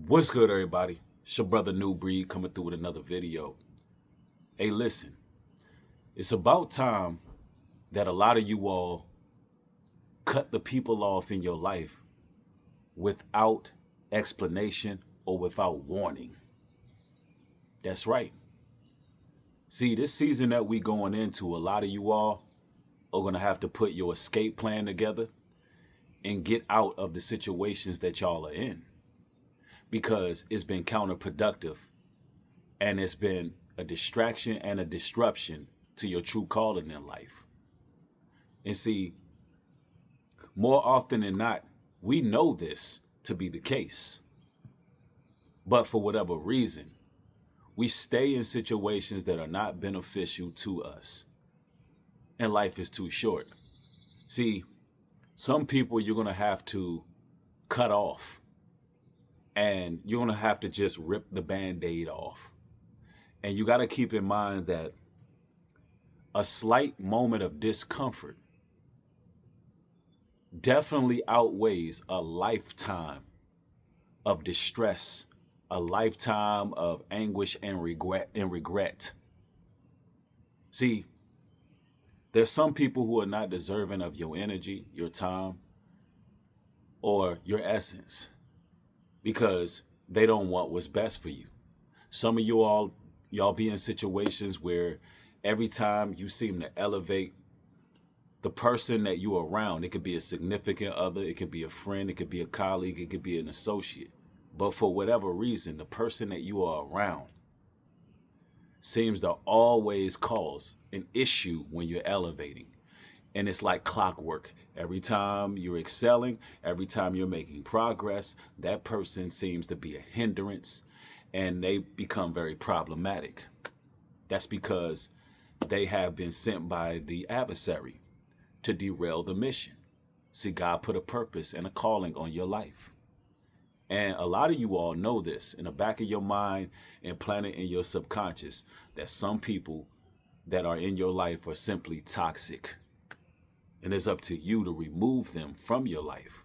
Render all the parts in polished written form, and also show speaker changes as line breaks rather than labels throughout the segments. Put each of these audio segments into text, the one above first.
What's good, everybody? It's your brother Nubreed coming through with another video. Hey, listen, it's about time that a lot of you all cut the people off in your life without explanation or without warning. That's right. See, this season that we going into, a lot of you all are going to have to put your escape plan together and get out of the situations that y'all are in, because it's been counterproductive and it's been a distraction and a disruption to your true calling in life. And see, more often than not, we know this to be the case. But for whatever reason, we stay in situations that are not beneficial to us. And life is too short. See, some people you're going to have to cut off. And you're going to have to just rip the Band-Aid off. And you got to keep in mind that a slight moment of discomfort definitely outweighs a lifetime of distress, a lifetime of anguish and regret. See, there's some people who are not deserving of your energy, your time, or your essence, because they don't want what's best for you. Some of y'all be in situations where every time you seem to elevate the person that you're around, it could be a significant other, it could be a friend, it could be a colleague, it could be an associate. But for whatever reason, the person that you are around seems to always cause an issue when you're elevating. And it's like clockwork. Every time you're excelling, every time you're making progress, that person seems to be a hindrance and they become very problematic. That's because they have been sent by the adversary to derail the mission. See, God put a purpose and a calling on your life. And a lot of you all know this in the back of your mind and planted in your subconscious, that some people that are in your life are simply toxic. And it's up to you to remove them from your life.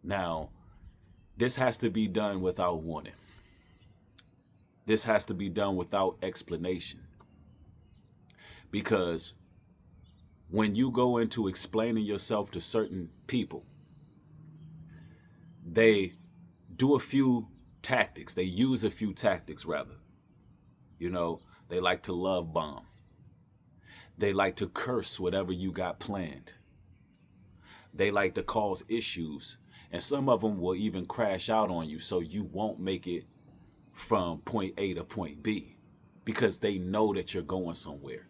Now, this has to be done without warning. This has to be done without explanation. Because when you go into explaining yourself to certain people, they do a few tactics. They use a few tactics, rather. You know, they like to love bomb. They like to curse whatever you got planned. They like to cause issues. And some of them will even crash out on you so you won't make it from point A to point B, because they know that you're going somewhere.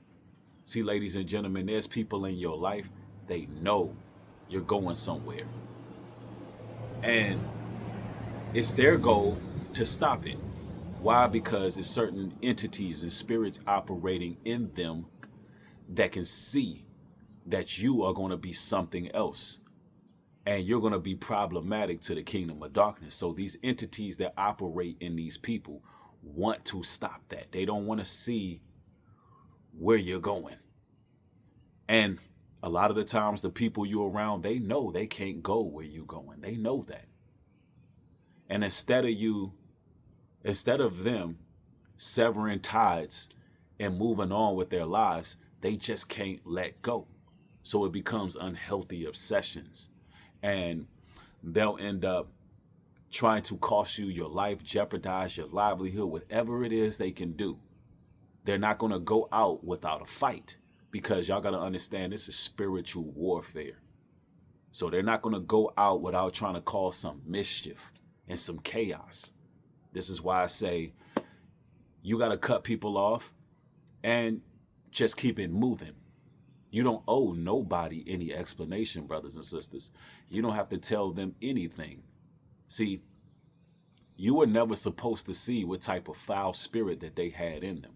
See, ladies and gentlemen, there's people in your life, they know you're going somewhere. And it's their goal to stop it. Why? Because it's certain entities and spirits operating in them that can see that you are going to be something else and you're going to be problematic to the kingdom of darkness. So these entities that operate in these people want to stop that. They don't want to see where you're going. And a lot of the times the people you're around, they know they can't go where you're going. They know that. And instead of them severing ties and moving on with their lives, they just can't let go. So it becomes unhealthy obsessions. And they'll end up trying to cost you your life, jeopardize your livelihood, whatever it is they can do. They're not going to go out without a fight, because y'all got to understand this is spiritual warfare. So they're not going to go out without trying to cause some mischief and some chaos. This is why I say you got to cut people off and just keep it moving. You don't owe nobody any explanation, brothers and sisters. You don't have to tell them anything. See, you were never supposed to see what type of foul spirit that they had in them.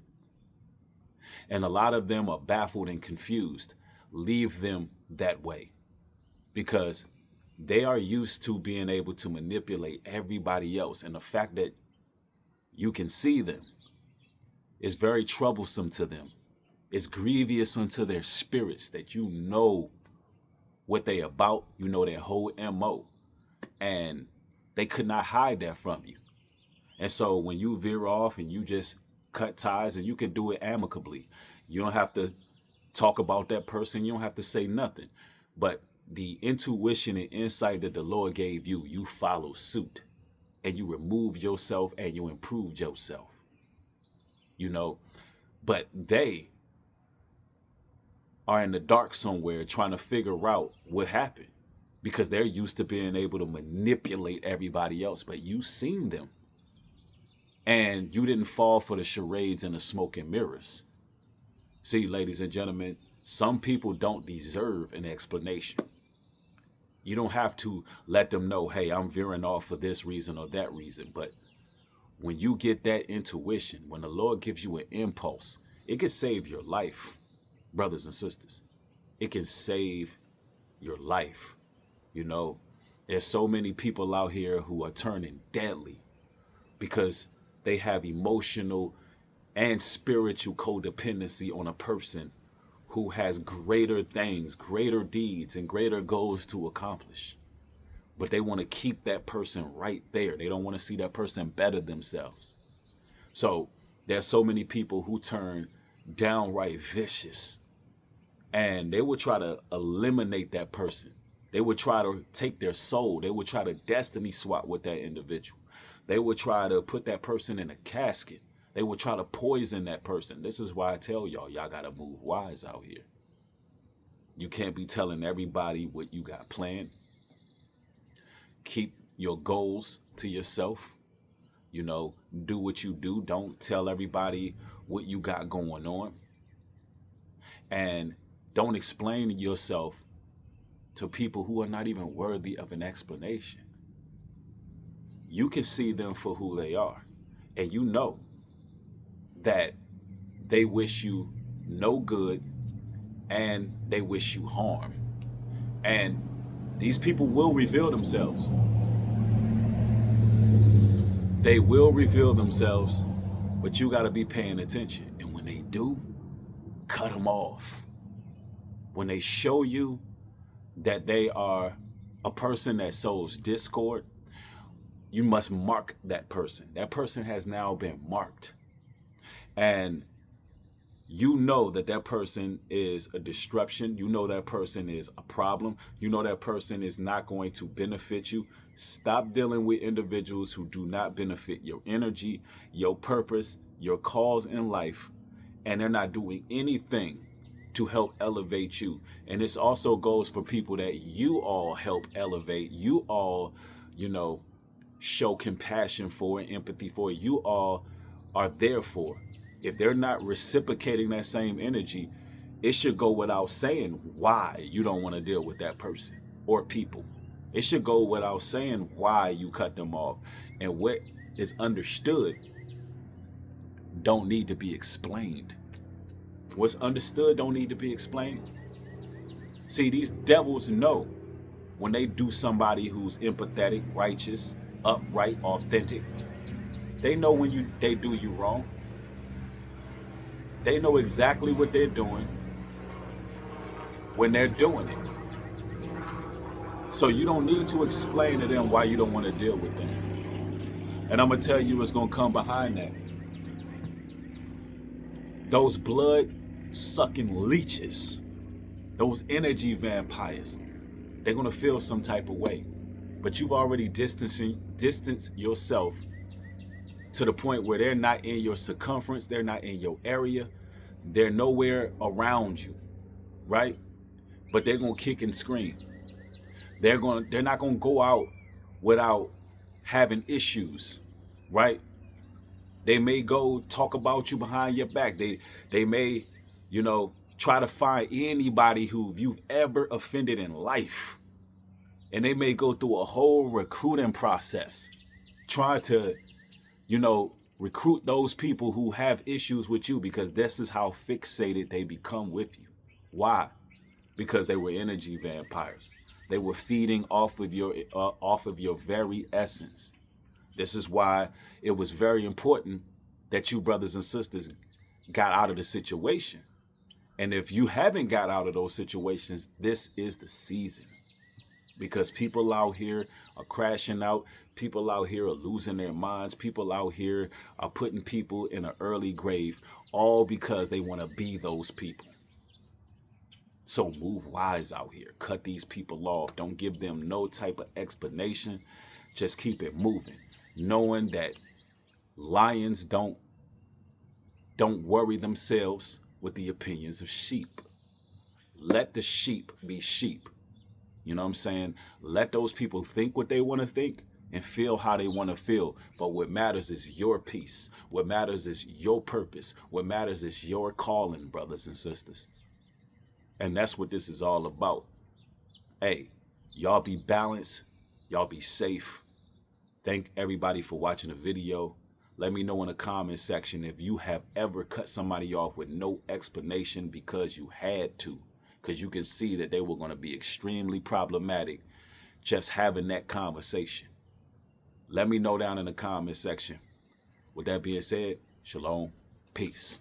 And a lot of them are baffled and confused. Leave them that way, because they are used to being able to manipulate everybody else. And the fact that you can see them is very troublesome to them. It's grievous unto their spirits that you know what they about, you know their whole MO. And they could not hide that from you. And so when you veer off and you just cut ties, and you can do it amicably, you don't have to talk about that person. You don't have to say nothing. But the intuition and insight that the Lord gave you, you follow suit, and you remove yourself and you improve yourself, you know. But they are in the dark somewhere trying to figure out what happened, because they're used to being able to manipulate everybody else. But you seen them, and you didn't fall for the charades and the smoke and mirrors. See, ladies and gentlemen, some people don't deserve an explanation. You don't have to let them know, hey, I'm veering off for this reason or that reason. But when you get that intuition, when the Lord gives you an impulse, it can save your life, brothers and sisters. It can save your life. You know, there's so many people out here who are turning deadly because they have emotional and spiritual codependency on a person who has greater things, greater deeds, and greater goals to accomplish. But they want to keep that person right there. They don't want to see that person better themselves. So there's so many people who turn downright vicious, and they will try to eliminate that person. They would try to take their soul. They would try to destiny swap with that individual. They would try to put that person in a casket. They would try to poison that person. This is why I tell y'all got to move wise out here. You can't be telling everybody what you got planned. Keep your goals to yourself. You know, do what you do. Don't tell everybody what you got going on. And don't explain yourself to people who are not even worthy of an explanation. You can see them for who they are. And you know that they wish you no good and they wish you harm. And these people will reveal themselves. They will reveal themselves, but you got to be paying attention. And when they do, cut them off. When they show you that they are a person that sows discord, you must mark that person. That person has now been marked. And you know that that person is a disruption. You know that person is a problem. You know that person is not going to benefit you. Stop dealing with individuals who do not benefit your energy, your purpose, your cause in life, and they're not doing anything to help elevate you. And this also goes for people that you all help elevate. You all, you know, show compassion for and empathy for. You all are there for. If they're not reciprocating that same energy, it should go without saying why you don't want to deal with that person or people. It should go without saying why you cut them off. And what is understood don't need to be explained. What's understood don't need to be explained. See, these devils know when they do somebody who's empathetic, righteous, upright, authentic. They know when they do you wrong. They know exactly what they're doing when they're doing it. So you don't need to explain to them why you don't want to deal with them. And I'm going to tell you what's going to come behind that. Those blood-sucking leeches, those energy vampires, they're going to feel some type of way. But you've already distanced yourself to the point where they're not in your circumference, they're not in your area, they're nowhere around you, right? But they're gonna kick and scream. They're not gonna go out without having issues, right? They may go talk about you behind your back. They may, you know, try to find anybody who you've ever offended in life. And they may go through a whole recruiting process, try to, you know, recruit those people who have issues with you, because this is how fixated they become with you. Why? Because they were energy vampires. They were feeding off of your very essence. This is why it was very important that you brothers and sisters got out of the situation. And if you haven't got out of those situations, this is the season. because people out here are crashing out. People out here are losing their minds. People out here are putting people in an early grave, all because they want to be those people. So move wise out here. Cut these people off. Don't give them no type of explanation. Just keep it moving, knowing that lions don't worry themselves with the opinions of sheep. Let the sheep be sheep. You know what I'm saying? Let those people think what they want to think and feel how they want to feel. But what matters is your peace. What matters is your purpose. What matters is your calling, brothers and sisters. And that's what this is all about. Hey, y'all be balanced. Y'all be safe. Thank everybody for watching the video. Let me know in the comment section if you have ever cut somebody off with no explanation because you had to. Because you can see that they were going to be extremely problematic just having that conversation. Let me know down in the comment section. With that being said, shalom, peace.